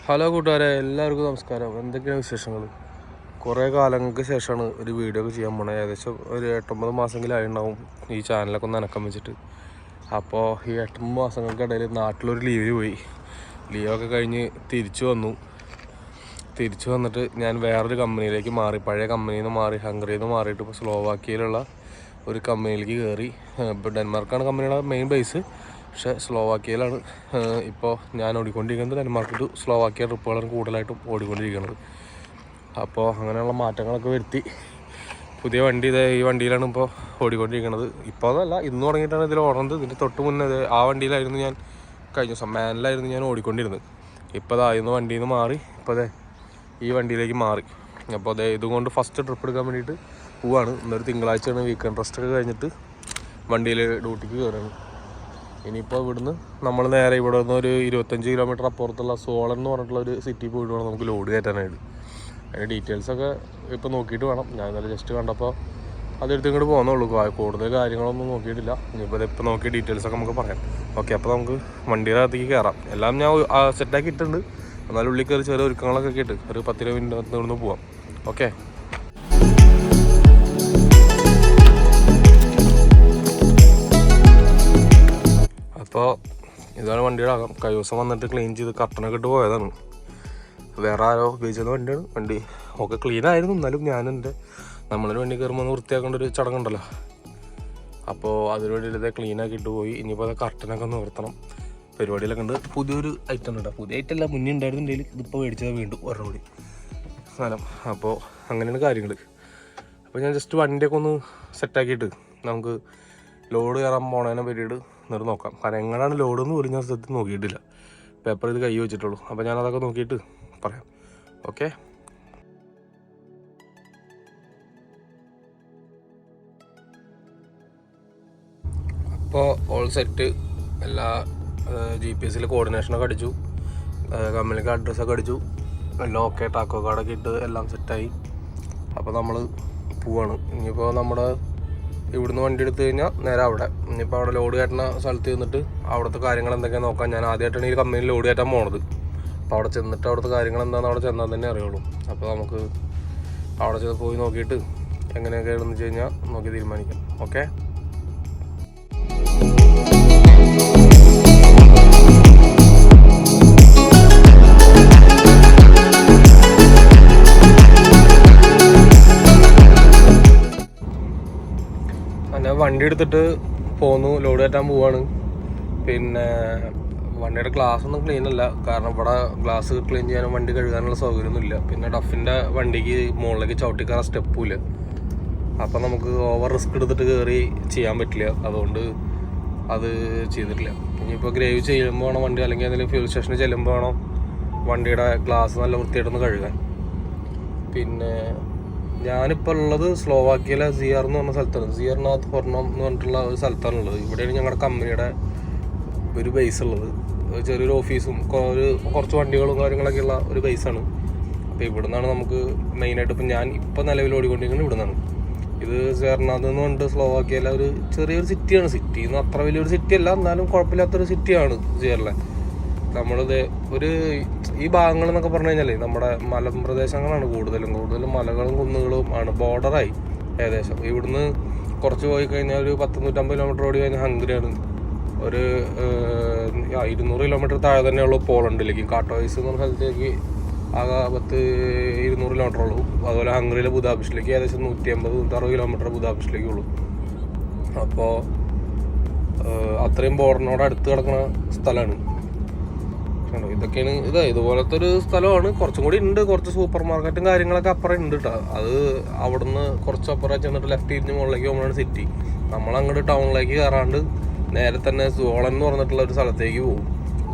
Hello കൂട്ടുകാരെ, എല്ലാവർക്കും നമസ്കാരം. എന്തൊക്കെയാണ് വിശേഷങ്ങൾ? കുറേ കാലങ്ങൾക്ക് ശേഷമാണ് ഒരു വീഡിയോ ഒക്കെ ചെയ്യാൻ പോണത്. ഏകദേശം ഒരു 8-9 മാസമെങ്കിലും ഉണ്ടാവും ഈ ചാനലൊക്കെ ഒന്ന് അനക്കം വെച്ചിട്ട്. അപ്പോൾ ഈ 8-9 മാസങ്ങൾക്കിടയിൽ നാട്ടിലൊരു ലീവിന് പോയി. ലീവൊക്കെ കഴിഞ്ഞ് തിരിച്ചു വന്നിട്ട് ഞാൻ വേറൊരു കമ്പനിയിലേക്ക് മാറി. പഴയ കമ്പനിയിൽ നിന്ന് മാറി, ഹംഗറിയിൽ നിന്ന് മാറിയിട്ട് ഇപ്പോൾ സ്ലോവാക്കിയയിലുള്ള ഒരു കമ്പനിയിലേക്ക് കയറി. ഇപ്പോൾ ഡെൻമാർക്കാണ് കമ്പനിയുടെ മെയിൻ ബേസ്, പക്ഷേ സ്ലോവാക്കിയയിലാണ് ഇപ്പോൾ ഞാൻ ഓടിക്കൊണ്ടിരിക്കുന്നത്. ഡെൻമാർക്ക് ടു സ്ലോവാക്കിയ ട്രിപ്പുകളാണ് കൂടുതലായിട്ടും ഓടിക്കൊണ്ടിരിക്കുന്നത്. അപ്പോൾ അങ്ങനെയുള്ള മാറ്റങ്ങളൊക്കെ വരുത്തി പുതിയ വണ്ടി ഈ വണ്ടിയിലാണ് ഇപ്പോൾ ഓടിക്കൊണ്ടിരിക്കുന്നത്. ഇപ്പോൾ അതല്ല, ഇന്ന് തുടങ്ങിയിട്ടാണ് ഇതിൽ ഓടുന്നത്. ഇതിൻ്റെ തൊട്ട് മുന്നേ ആ വണ്ടിയിലായിരുന്നു ഞാൻ കഴിഞ്ഞ ദിവസം മാനിലായിരുന്നു ഞാൻ ഓടിക്കൊണ്ടിരുന്നത്. ഇപ്പോൾ അതായിരുന്നു വണ്ടിയിൽ നിന്ന് മാറി ഇപ്പോൾ ഈ വണ്ടിയിലേക്ക് മാറി. അപ്പോൾ ഇതുകൊണ്ട് ഫസ്റ്റ് ട്രിപ്പ് എടുക്കാൻ വേണ്ടിയിട്ട് പോവാണ്. ഇന്നൊരു തിങ്കളാഴ്ചയാണ്, വീക്കെൻഡ് റെസ്റ്റ് ഒക്കെ കഴിഞ്ഞിട്ട് വണ്ടിയിൽ ഡ്യൂട്ടിക്ക് കയറുകയാണ്. ഇനിയിപ്പോൾ ഇവിടുന്ന് നമ്മൾ നേരെ ഇവിടെ നിന്ന് ഒരു 25 കിലോമീറ്റർ അപ്പുറത്തുള്ള സോളൻ എന്ന് പറഞ്ഞിട്ടുള്ള ഒരു സിറ്റി പോയിട്ട് വേണം നമുക്ക് ലോഡ് കയറ്റാനായിട്ട്. അതിൻ്റെ ഡീറ്റെയിൽസൊക്കെ ഇപ്പോൾ നോക്കിയിട്ട് വേണം. ഞാൻ ഇന്നലെ ജസ്റ്റ് കണ്ടപ്പോൾ അതെടുത്ത് ഇങ്ങോട്ട് പോകുന്നുള്ളൂ. കൂടുതൽ കാര്യങ്ങളൊന്നും നോക്കിയിട്ടില്ല. ഇപ്പോൾ നോക്കിയ ഡീറ്റെയിൽസൊക്കെ നമുക്ക് പറയാം. ഓക്കെ, അപ്പോൾ നമുക്ക് വണ്ടിയുടെ അകത്തേക്ക് കയറാം. എല്ലാം ഞാൻ സെറ്റാക്കി ഇട്ടിട്ടുണ്ട്. എന്നാലും ഉള്ളിൽ കയറി ചെറിയ ഒരുക്കങ്ങളൊക്കെ ഇട്ട് ഒരു 10 മിനിറ്റ് ഇവിടുന്ന് പോവാം. ഓക്കെ, അപ്പോൾ ഇതാണ് വണ്ടിയുടെ അകം. കഴിഞ്ഞ ദിവസം വന്നിട്ട് ക്ലീൻ ചെയ്ത് കർട്ടനൊക്കെ ഇട്ട് പോയതാണ്. വേറെ ആരോ ഉപയോഗിച്ചിരുന്ന വണ്ടിയാണ്. വണ്ടി ഒക്കെ ക്ലീൻ ആയിരുന്നു. എന്നാലും നമ്മളൊരു വണ്ടി കയറുമ്പോൾ വൃത്തിയാക്കേണ്ട ഒരു ചടങ്ങുണ്ടല്ലോ. അപ്പോൾ അതിന് വേണ്ടിയിട്ട് ക്ലീൻ ആക്കിയിട്ട് പോയി. ഇനിയിപ്പോൾ കർട്ടനൊക്കെ ഒന്ന് നിർത്തണം. പരിപാടിയിലൊക്കെ ഉണ്ട്. പുതിയൊരു ഐറ്റം ഉണ്ട്. പുതിയ ഐറ്റം അല്ല, മുന്നേ ഉണ്ടായിരുന്നുണ്ടെങ്കിൽ ഇതിപ്പോൾ മേടിച്ചത് വീണ്ടും ഒരെണ്ണൂടി സ്ഥലം. അപ്പോൾ അങ്ങനെയാണ് കാര്യങ്ങൾ. അപ്പോൾ ഞാൻ ജസ്റ്റ് വണ്ടിയൊക്കെ ഒന്ന് സെറ്റാക്കിയിട്ട് നമുക്ക് ലോഡ് കയറാൻ പോണതിനെ പറ്റിയിട്ട് എന്നിട്ട് നോക്കാം. കാരണം എങ്ങനെയാണ് ലോഡെന്ന് പോലും ഞാൻ സത്യത്തിൽ നോക്കിയിട്ടില്ല. പേപ്പർ ഇത് കൈ വെച്ചിട്ടുള്ളൂ. അപ്പോൾ ഞാനതൊക്കെ നോക്കിയിട്ട് പറയാം. ഓക്കെ, അപ്പോൾ ഓൾ സെറ്റ്. എല്ലാ GPS കോർഡിനേഷനൊക്കെ അടിച്ചു, കമ്പനിക്ക് അഡ്രസ്സൊക്കെ അടിച്ചു, എല്ലാം ഓക്കെ. ടാക്കോ കാർഡൊക്കെ ഇട്ട് എല്ലാം സെറ്റായി. അപ്പോൾ നമ്മൾ പോവാണ്. ഇനിയിപ്പോൾ നമ്മുടെ ഇവിടുന്ന് വണ്ടി എടുത്തു കഴിഞ്ഞാൽ നേരെ അവിടെ. ഇനിയിപ്പോൾ അവിടെ ലോഡ് കയറ്റുന്ന സ്ഥലത്ത് ചെന്നിട്ട് അവിടുത്തെ കാര്യങ്ങൾ എന്തൊക്കെയാണ് നോക്കാം. ഞാൻ ആദ്യമായിട്ടാണ് ഈ കമ്പനിയിൽ ലോഡ് കയറ്റാൻ പോണത്. അപ്പോൾ അവിടെ ചെന്നിട്ട് അവിടുത്തെ കാര്യങ്ങൾ എന്താണെന്ന് അവിടെ ചെന്നാൽ തന്നെ അറിയുള്ളൂ. അപ്പോൾ നമുക്ക് അവിടെ പോയി നോക്കിയിട്ട് എങ്ങനെയൊക്കെയാണെന്ന് വെച്ച് കഴിഞ്ഞാൽ നോക്കി തീരുമാനിക്കാം. ഓക്കെ, വണ്ടി എടുത്തിട്ട് പോന്നു. ലോഡ് കയറ്റാൻ പോവാണ്. പിന്നെ വണ്ടിയുടെ ഗ്ലാസ് ഒന്നും ക്ലീൻ അല്ല. കാരണം ഇവിടെ ഗ്ലാസ് ക്ലീൻ ചെയ്യാനും വണ്ടി കഴുകാനുള്ള സൗകര്യമൊന്നുമില്ല. പിന്നെ ഡഫിൻ്റെ വണ്ടിക്ക് മുകളിലേക്ക് ചവിട്ടിക്കയറാൻ സ്റ്റെപ്പും ഇല്ല. അപ്പം നമുക്ക് ഓവർ റിസ്ക് എടുത്തിട്ട് കയറി ചെയ്യാൻ പറ്റില്ല. അതുകൊണ്ട് അത് ചെയ്തിട്ടില്ല. ഇനിയിപ്പോൾ ഗ്രേവ് ചെയ്യുമ്പോൾ വേണം വണ്ടി, അല്ലെങ്കിൽ എന്തെങ്കിലും ഫ്യൂൽ സ്റ്റേഷനിൽ ചെല്ലുമ്പോൾ വേണം വണ്ടിയുടെ ഗ്ലാസ് നല്ല വൃത്തിയായിട്ടൊന്ന് കഴുകാൻ. പിന്നെ ഞാനിപ്പോൾ ഉള്ളത് സ്ലോവാക്കിയയിലെ സിയർ എന്ന് പറഞ്ഞ സ്ഥലത്താണ്. സിയർനാഥ് ഹൊർണം എന്ന് പറഞ്ഞിട്ടുള്ള ഒരു സ്ഥലത്താണുള്ളത്. ഇവിടെയാണ് ഞങ്ങളുടെ കമ്പനിയുടെ ഒരു ബേസ് ഉള്ളത്. ചെറിയൊരു ഓഫീസും കുറച്ച് വണ്ടികളും കാര്യങ്ങളൊക്കെ ഉള്ള ഒരു ബേസാണ്. അപ്പോൾ ഇവിടെ നിന്നാണ് നമുക്ക് മെയിനായിട്ട് ഞാൻ നിലവിൽ ഓടിക്കൊണ്ടിരിക്കുന്നത് ഇവിടെ നിന്നാണ്. ഇത് സിയർനാഥ് എന്ന് പറഞ്ഞിട്ട് സ്ലോവാക്കിയയിലെ ഒരു ചെറിയൊരു സിറ്റിയാണ്. സിറ്റി എന്ന് അത്ര വലിയൊരു സിറ്റി അല്ല, എന്നാലും കുഴപ്പമില്ലാത്തൊരു സിറ്റിയാണ് സിയറിലെ. നമ്മളിത് ഈ ഭാഗങ്ങൾ എന്നൊക്കെ പറഞ്ഞു കഴിഞ്ഞാൽ നമ്മുടെ മലമ്പ്രദേശങ്ങളാണ്. കൂടുതലും മലകളും കുന്നുകളും ആണ്. ബോർഡറായി ഏകദേശം. ഇവിടുന്ന് കുറച്ച് പോയി കഴിഞ്ഞാൽ ഒരു 100-150 കിലോമീറ്റർ ഓടി കഴിഞ്ഞാൽ ഹംഗറിയാണ്. ഒരു 200 കിലോമീറ്റർ താഴെ തന്നെയുള്ളൂ പോളണ്ടിലേക്ക്. കാട്ടോയ്സ് എന്ന് പറഞ്ഞ സ്ഥലത്തേക്ക് ആകെ 200 കിലോമീറ്റർ ഉള്ളൂ. അതുപോലെ ഹംഗറിയിലെ ബുദാപെസ്റ്റിലേക്ക് ഏകദേശം 150-160 കിലോമീറ്റർ ബുദാപെസ്റ്റിലേക്കുള്ളൂ. അപ്പോൾ അത്രയും ബോർഡറിനോട് അടുത്ത് കിടക്കുന്ന സ്ഥലമാണ്. ഇതൊക്കെയാണ് ഇതുപോലത്തെ ഒരു സ്ഥലമാണ്. കുറച്ചും കൂടി ഉണ്ട്. കുറച്ച് സൂപ്പർ മാർക്കറ്റും കാര്യങ്ങളൊക്കെ അപ്പുറം ഉണ്ട് കേട്ടോ. അത് അവിടുന്ന് കുറച്ച് അപ്പുറം ചെന്നിട്ട് ലെഫ്റ്റ് തിരിഞ്ഞ് മുകളിലേക്ക് പോകുമ്പോഴാണ് സിറ്റി. നമ്മളങ്ങോട്ട് ടൗണിലേക്ക് കയറാണ്ട് നേരെ തന്നെ സോളൻ എന്ന് പറഞ്ഞിട്ടുള്ള ഒരു സ്ഥലത്തേക്ക് പോകും.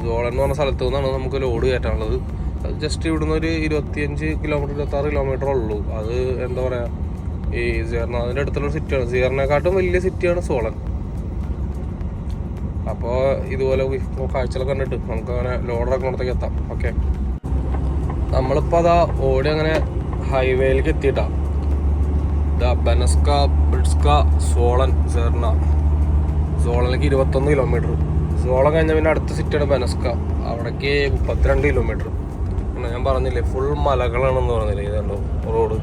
സോളൻ എന്ന് പറഞ്ഞ സ്ഥലത്തു നിന്നാണ് നമുക്ക് ലോഡ് കയറ്റാനുള്ളത്. അത് ജസ്റ്റ് ഇവിടുന്ന് ഒരു 25 കിലോമീറ്റർ 26 കിലോമീറ്റർ ഉള്ളൂ. അത് എന്താ പറയുക, ഈ സിയർനാഥിൻ്റെ അടുത്തുള്ള സിറ്റിയാണ്. സിയറിനെക്കാട്ടും വലിയ സിറ്റിയാണ് സോളൻ. അപ്പോൾ ഇതുപോലെ കാഴ്ചകളൊക്കെ കണ്ടിട്ട് നമുക്ക് അങ്ങനെ ലോഡറൊക്കെ ഇടത്തേക്ക് എത്താം. ഓക്കെ, നമ്മളിപ്പോൾ അതാ ഓടി അങ്ങനെ ഹൈവേയിലേക്ക് എത്തിയിട്ടാ. ബെനസ്ക ബ്രിഡ്സ്ക സോളൻ സിയർന. സോളനിലേക്ക് 21 കിലോമീറ്റർ. സോളം കഴിഞ്ഞാൽ പിന്നെ അടുത്ത സിറ്റിയാണ് ബെനസ്ക. അവിടേക്ക് 32 കിലോമീറ്റർ. ഞാൻ പറഞ്ഞില്ലേ ഫുൾ മലകളാണെന്ന് പറഞ്ഞില്ലേ. ഇതുണ്ടോ റോഡ്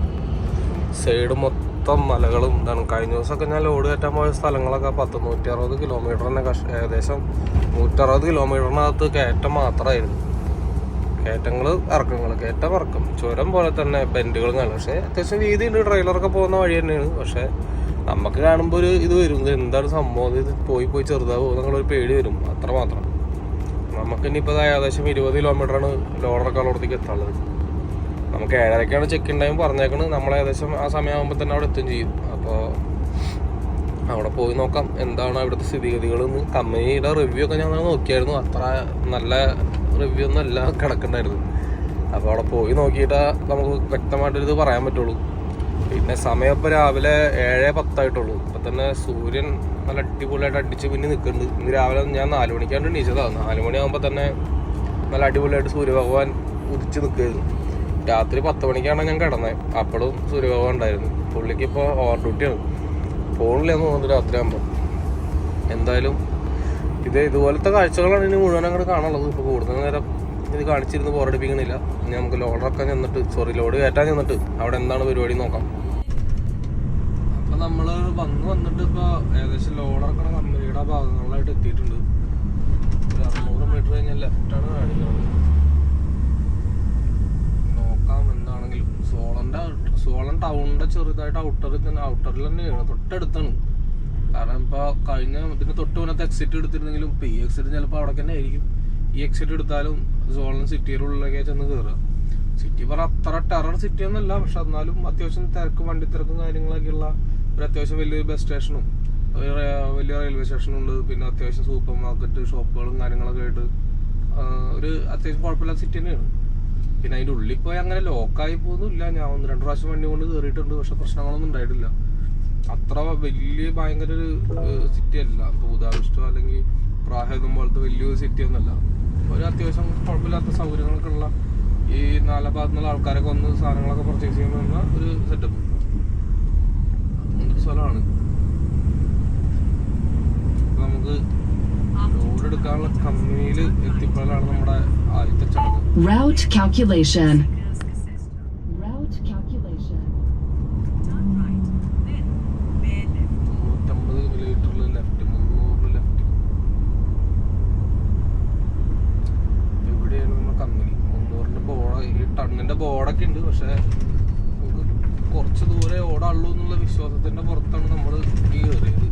സൈഡ് മൊത്തം മലകളും ഇതാണ്. കഴിഞ്ഞ ദിവസമൊക്കെ ഞാൻ ലോഡ് കയറ്റാൻ പോയ സ്ഥലങ്ങളൊക്കെ 160 കിലോമീറ്ററിന് ഏകദേശം 160 കിലോമീറ്ററിനകത്ത് കയറ്റം മാത്രമായിരുന്നു. കയറ്റങ്ങൾ ഇറക്കങ്ങൾ, കയറ്റം ഇറക്കം, ചുരം പോലെ തന്നെ ബെൻഡുകളും കാണും. പക്ഷേ അത്യാവശ്യം വീതിയുണ്ട്, ട്രെയിലറൊക്കെ പോകുന്ന വഴി തന്നെയാണ്. പക്ഷേ നമുക്ക് കാണുമ്പോൾ ഒരു ഇത് വരും, ഇത് എന്താണ് സംഭവം, ഇത് പോയി ചെറുതാവും എന്നുള്ളൊരു പേടി വരും, അത്ര മാത്രം. നമുക്കിനിപ്പോൾ ഏകദേശം 20 കിലോമീറ്ററാണ് ലോഡറൊക്കെ ഉള്ളിടത്തേക്ക് എത്താനുള്ളത്. നമുക്ക് 7:30 ചെക്ക് ടൈം പറഞ്ഞേക്കണ്. നമ്മൾ ഏകദേശം ആ സമയമാകുമ്പോൾ തന്നെ അവിടെ എത്തുകയും ചെയ്യും. അപ്പോൾ അവിടെ പോയി നോക്കാം എന്താണ് അവിടുത്തെ സ്ഥിതിഗതികളെന്ന്. കമ്പനിയുടെ റിവ്യൂ ഒക്കെ ഞങ്ങൾ നോക്കിയായിരുന്നു, അത്ര നല്ല റിവ്യൂ ഒന്നും അല്ല കിടക്കണ്ടായിരുന്നു. അപ്പോൾ അവിടെ പോയി നോക്കിയിട്ടാ നമുക്ക് വ്യക്തമായിട്ടൊരിത് പറയാൻ പറ്റുള്ളൂ. പിന്നെ സമയം ഇപ്പോൾ രാവിലെ 7:10 ഇപ്പം തന്നെ സൂര്യൻ നല്ല അടിപൊളിയായിട്ട് അടിച്ച് പിന്നെ നിൽക്കുന്നുണ്ട്. ഇന്ന് രാവിലെ ഞാൻ 4 മണിക്കാണ്ട് എണീച്ചതാണ്. 4 മണിയാകുമ്പോൾ തന്നെ നല്ല അടിപൊളിയായിട്ട് സൂര്യഭഗവാൻ ഉദിച്ച് നിൽക്കുമായിരുന്നു. രാത്രി 10 മണിക്കാണ് ഞാൻ കിടന്നത്, അപ്പോഴും സൂര്യഭഗവാൻ ഉണ്ടായിരുന്നു. പുള്ളിക്ക് ഇപ്പോൾ ഓവർ ഡ്യൂട്ടിയാണ്, ഫോണില്ലെന്ന് തോന്നുന്നു രാത്രി ആകുമ്പോൾ. എന്തായാലും ഇതുപോലത്തെ കാഴ്ചകളാണ് ഇനി മുഴുവൻ അങ്ങോട്ട് കാണുള്ളത്. ഇപ്പോൾ കൂടുതൽ നേരം ഇത് കാണിച്ചിരുന്ന് ബോറടിപ്പിക്കണില്ല. ഇനി നമുക്ക് ലോഡറൊക്കെ ലോഡ് കയറ്റാൻ ചെന്നിട്ട് അവിടെ എന്താണ് പരിപാടി നോക്കാം. അപ്പം നമ്മൾ വന്നിട്ട് ഇപ്പോൾ ഏകദേശം ലോഡറൊക്കെ കമ്പനിയുടെ ഭാഗങ്ങളിലായിട്ട് എത്തിയിട്ടുണ്ട്. ഒരു 600 മീറ്റർ കഴിഞ്ഞാൽ ലെഫ്റ്റാണ് കാണിക്കുന്നത്. നോക്കാം എന്താണെങ്കിലും. സോളൻ ടൗണിൻ്റെ ചെറുതായിട്ട് ഔട്ടറിൽ തന്നെയാണ്, തൊട്ടടുത്താണ്. കാരണം ഇപ്പോൾ ഇതിന് തൊട്ട് മുന്നത്തെ എക്സിറ്റ് എടുത്തിരുന്നെങ്കിലും ഇപ്പോൾ ഈ എക്സിറ്റ് ചിലപ്പോൾ അവിടെ തന്നെ ആയിരിക്കും. ഈ എക്സിറ്റ് എടുത്താലും സോളൻ സിറ്റിയുടെ ഉള്ളിലേക്ക് ചെന്ന് കയറുക. സിറ്റി അത്ര ടെറർ സിറ്റി ഒന്നുമല്ല, പക്ഷെ എന്നാലും അത്യാവശ്യം വണ്ടി തിരക്കും കാര്യങ്ങളൊക്കെയുള്ള ഒരു അത്യാവശ്യം വലിയൊരു ബസ് സ്റ്റേഷനും വലിയ റെയിൽവേ സ്റ്റേഷനും ഉണ്ട്. പിന്നെ അത്യാവശ്യം സൂപ്പർ മാർക്കറ്റ്, ഷോപ്പുകളും കാര്യങ്ങളൊക്കെ ആയിട്ട് ഒരു അത്യാവശ്യം കുഴപ്പമില്ലാത്ത സിറ്റി തന്നെയാണ്. പിന്നെ അതിൻ്റെ ഉള്ളിൽ പോയി അങ്ങനെ ലോക്കായി പോകുന്നില്ല. ഞാൻ 1-2 പ്രാവശ്യം വണ്ടി കൊണ്ട് കയറിയിട്ടുണ്ട്, പക്ഷെ പ്രശ്നങ്ങളൊന്നും ഉണ്ടായിട്ടില്ല. അത്ര വലിയ ഭയങ്കര ഒരു സിറ്റി അല്ല. ബുദാപെസ്റ്റോ അല്ലെങ്കിൽ പ്രാഹേദം പോലത്തെ വലിയൊരു സിറ്റി ഒന്നുമല്ല. ഒരു അത്യാവശ്യം കുഴപ്പമില്ലാത്ത സൗകര്യങ്ങളൊക്കെ ഉള്ള ഈ നാല് ഭാഗത്തുനിന്നുള്ള ആൾക്കാരൊക്കെ വന്ന് സാധനങ്ങളൊക്കെ പർച്ചേസ് ചെയ്യുന്ന ഒരു സെറ്റപ്പ് അങ്ങനൊരു സ്ഥലമാണ്. നമുക്ക് ലോഡ് എടുക്കാനുള്ള കമ്പനിയിൽ എത്തിയപ്പോഴാണ് നമ്മുടെ ആദ്യത്തെ ചടങ്ങ്. Route calculation. 350 ബോർഡൊക്കെ ഉണ്ട്. പക്ഷെ നമുക്ക് കുറച്ച് ദൂരെ ഓടാള്ളൂ എന്നുള്ള വിശ്വാസത്തിന്റെ പുറത്താണ് നമ്മൾ ഈ കയറിയത്.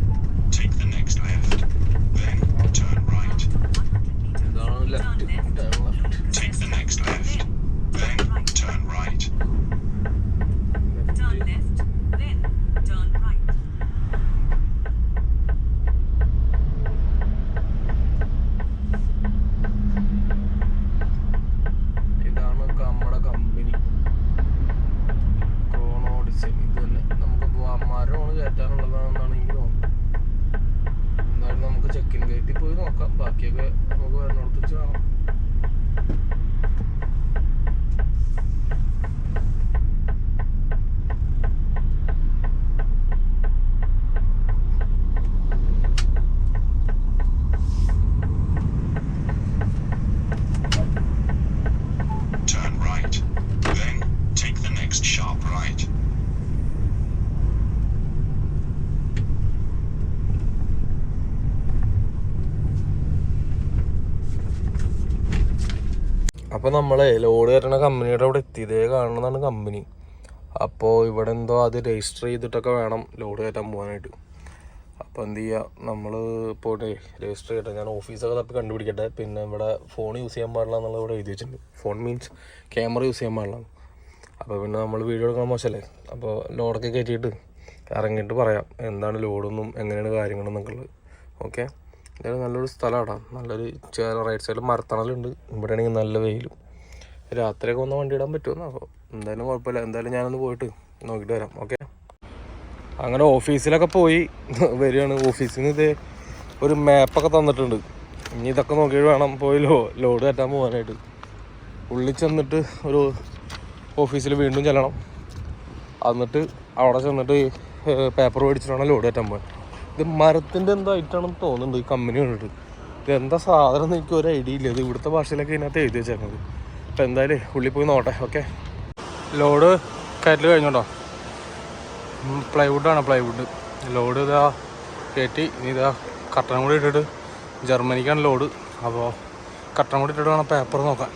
ഇതാണ് ലെഫ്റ്റ്. ബാക്കിയൊക്കെ നമുക്ക് വരുന്നിടത്ത് വെച്ച് കാണാം. അപ്പോൾ നമ്മളെ ലോഡ് കയറ്റുന്ന കമ്പനിയുടെ അവിടെ എത്തി. ഇതേ കാണുന്നതാണ് കമ്പനി. അപ്പോൾ ഇവിടെ എന്തോ അത് രജിസ്റ്റർ ചെയ്തിട്ടൊക്കെ വേണം ലോഡ് കയറ്റാൻ പോകാനായിട്ട്. അപ്പോൾ എന്ത് ചെയ്യുക, നമ്മൾ പോട്ടെ രജിസ്റ്റർ ചെയ്യട്ടെ. ഞാൻ ഓഫീസൊക്കെ തപ്പി കണ്ടുപിടിക്കട്ടെ. പിന്നെ ഇവിടെ ഫോൺ യൂസ് ചെയ്യാൻ പാടില്ല എന്നുള്ളത് ഇവിടെ എഴുതി വെച്ചിട്ടുണ്ട്. ഫോൺ മീൻസ് ക്യാമറ യൂസ് ചെയ്യാൻ പാടില്ല. അപ്പോൾ പിന്നെ നമ്മൾ വീഡിയോ എടുക്കാൻ മോശമല്ലേ. അപ്പോൾ ലോഡൊക്കെ കയറ്റിയിട്ട് ഇറങ്ങിയിട്ട് പറയാം എന്താണ് ലോഡൊന്നും എങ്ങനെയാണ് കാര്യങ്ങളെന്നൊക്കെ ഉള്ളത്. ഓക്കെ, എന്തായാലും നല്ലൊരു സ്ഥലമാണ്. നല്ലൊരു റൈറ്റ് സൈഡിൽ മരത്തണലുണ്ട്. ഇവിടെ ആണെങ്കിൽ നല്ല വെയിലും. രാത്രിയൊക്കെ വന്ന് വണ്ടി ഇടാൻ പറ്റുമെന്ന്. അപ്പോൾ എന്തായാലും കുഴപ്പമില്ല. എന്തായാലും ഞാനൊന്ന് പോയിട്ട് നോക്കിയിട്ട് വരാം. ഓക്കെ, അങ്ങനെ ഓഫീസിലൊക്കെ പോയി വരികയാണ്. ഓഫീസിൽ നിന്ന് ഇതേ ഒരു മാപ്പൊക്കെ തന്നിട്ടുണ്ട്. ഇനി ഇതൊക്കെ നോക്കിയിട്ട് വേണം പോയി ലോഡ് കയറ്റാൻ പോകാനായിട്ട്. ഉള്ളിൽ ചെന്നിട്ട് ഒരു ഓഫീസിൽ വീണ്ടും ചെല്ലണം. എന്നിട്ട് അവിടെ ചെന്നിട്ട് പേപ്പർ മേടിച്ചിട്ട് വേണം ലോഡ് കയറ്റാൻ പോകാൻ. ഇത് മരത്തിൻ്റെ എന്തോ ആയിട്ടാണെന്ന് തോന്നുന്നുണ്ട് ഈ കമ്പനി കണ്ടിട്ട്. ഇത് എന്താ സാധനം എന്ന് എനിക്ക് ഒരു ഐഡിയ ഇല്ല. ഇത് ഇവിടുത്തെ ഭാഷയിലൊക്കെ ഇതിനകത്ത് എഴുതി വെച്ചേക്കുന്നത്. നോക്കട്ടെ, എന്തായാലും ഉള്ളിൽ പോയി നോക്കട്ടെ. ഓക്കെ, ലോഡ് കയറ്റൽ കഴിഞ്ഞോട്ടോ. പ്ലൈവുഡാണ്, പ്ലൈവുഡ് ലോഡ് ഇതാ കയറ്റി. ഇനി ഇതാ കട്ടണം കൂടി ഇട്ടിട്ട് ജർമ്മനിക്കാണ് ലോഡ്. അപ്പോൾ കട്ടണം കൂടി ഇട്ടിട്ട് വേണം പേപ്പർ നോക്കാൻ.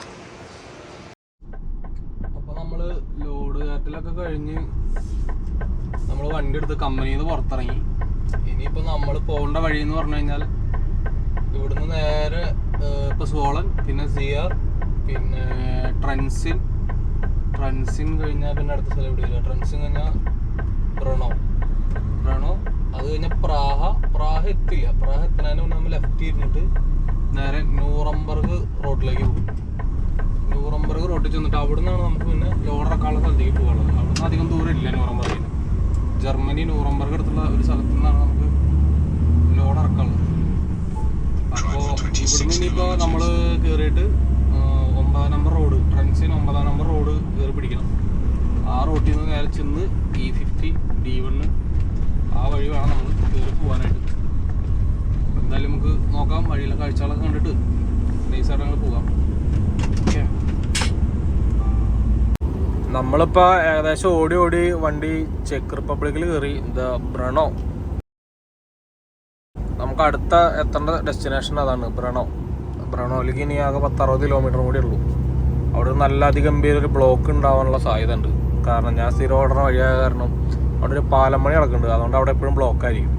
അപ്പോൾ നമ്മൾ ലോഡ് കയറ്റലൊക്കെ കഴിഞ്ഞ് നമ്മൾ വണ്ടി എടുത്ത് കമ്പനിയിൽ നിന്ന് പുറത്തിറങ്ങി. ഇനിയിപ്പോൾ നമ്മൾ പോകേണ്ട വഴി എന്ന് പറഞ്ഞു കഴിഞ്ഞാൽ ഇവിടുന്ന് നേരെ ഇപ്പോൾ സോളൻ, പിന്നെ സിയാർ, പിന്നെ ട്രെൻസിൻ കഴിഞ്ഞാൽ പിന്നെ അടുത്ത സ്ഥലം എവിടെയില്ല. ട്രെൻസിൻ കഴിഞ്ഞാൽ ബ്രണോ, അത് കഴിഞ്ഞാൽ പ്രാഹ എത്തില്ല. പ്രാഹ എത്തുന്നതിന് മുന്നേ നമ്മൾ ലെഫ്റ്റ് ഇരുന്നിട്ട് നേരെ ന്യൂറംബർഗ് റോഡിലേക്ക് പോകും. ന്യൂറംബർഗ് റോഡിൽ ചെന്നിട്ട് അവിടെ നിന്നാണ് നമുക്ക് പിന്നെ ലോഡറക്കാനുള്ള സ്ഥലത്തേക്ക് പോകാനുള്ളത്. അവിടെ നിന്ന് അധികം ദൂരം ഇല്ല ന്യൂറംബർഗിൽ. ജർമ്മനി ന്യൂറംബർഗ് അടുത്തുള്ള ഒരു സ്ഥലത്തു നിന്നാണ് നമുക്ക് ലോഡറക്കാനുള്ളത്. അപ്പോൾ ഇവിടുന്ന് ഇനിയിപ്പോൾ നമ്മൾ കയറിയിട്ട് 9 നമ്പർ റോഡ്, ട്രെൻസിൻ 9 നമ്പർ റോഡ് കയറി പിടിക്കണം. ആ റോട്ടിൽ നിന്ന് നേരെ ചെന്ന് E50 D1 ആ വഴി വേണം നമ്മൾ കയറി പോകാനായിട്ട്. എന്തായാലും നമുക്ക് നോക്കാം, വഴിയിലെ കാഴ്ചകളൊക്കെ കണ്ടിട്ട് നൈസായിട്ട് ഞങ്ങൾ പോകാം. ഓക്കെ, നമ്മളിപ്പോൾ ഏകദേശം ഓടി വണ്ടി ചെക്ക് റിപ്പബ്ലിക്കിൽ കയറി. എന്താ ബ്രണോ, നമുക്ക് അടുത്ത എത്തേണ്ട ഡെസ്റ്റിനേഷൻ അതാണ് ബ്രണോയിലേക്ക്. ഇനി ആകെ 10-60 കിലോമീറ്റർ കൂടി ഉള്ളൂ. അവിടെ നല്ല അതിഗംഭീര ഒരു ബ്ലോക്ക് ഉണ്ടാവാനുള്ള സാധ്യത ഉണ്ട്. കാരണം ഞാൻ സ്ഥിരം ഓടുന്ന വഴിയായ കാരണം അവിടെ ഒരു പാലം പണി നടക്കുന്നുണ്ട്. അതുകൊണ്ട് അവിടെ എപ്പോഴും ബ്ലോക്കായിരിക്കും.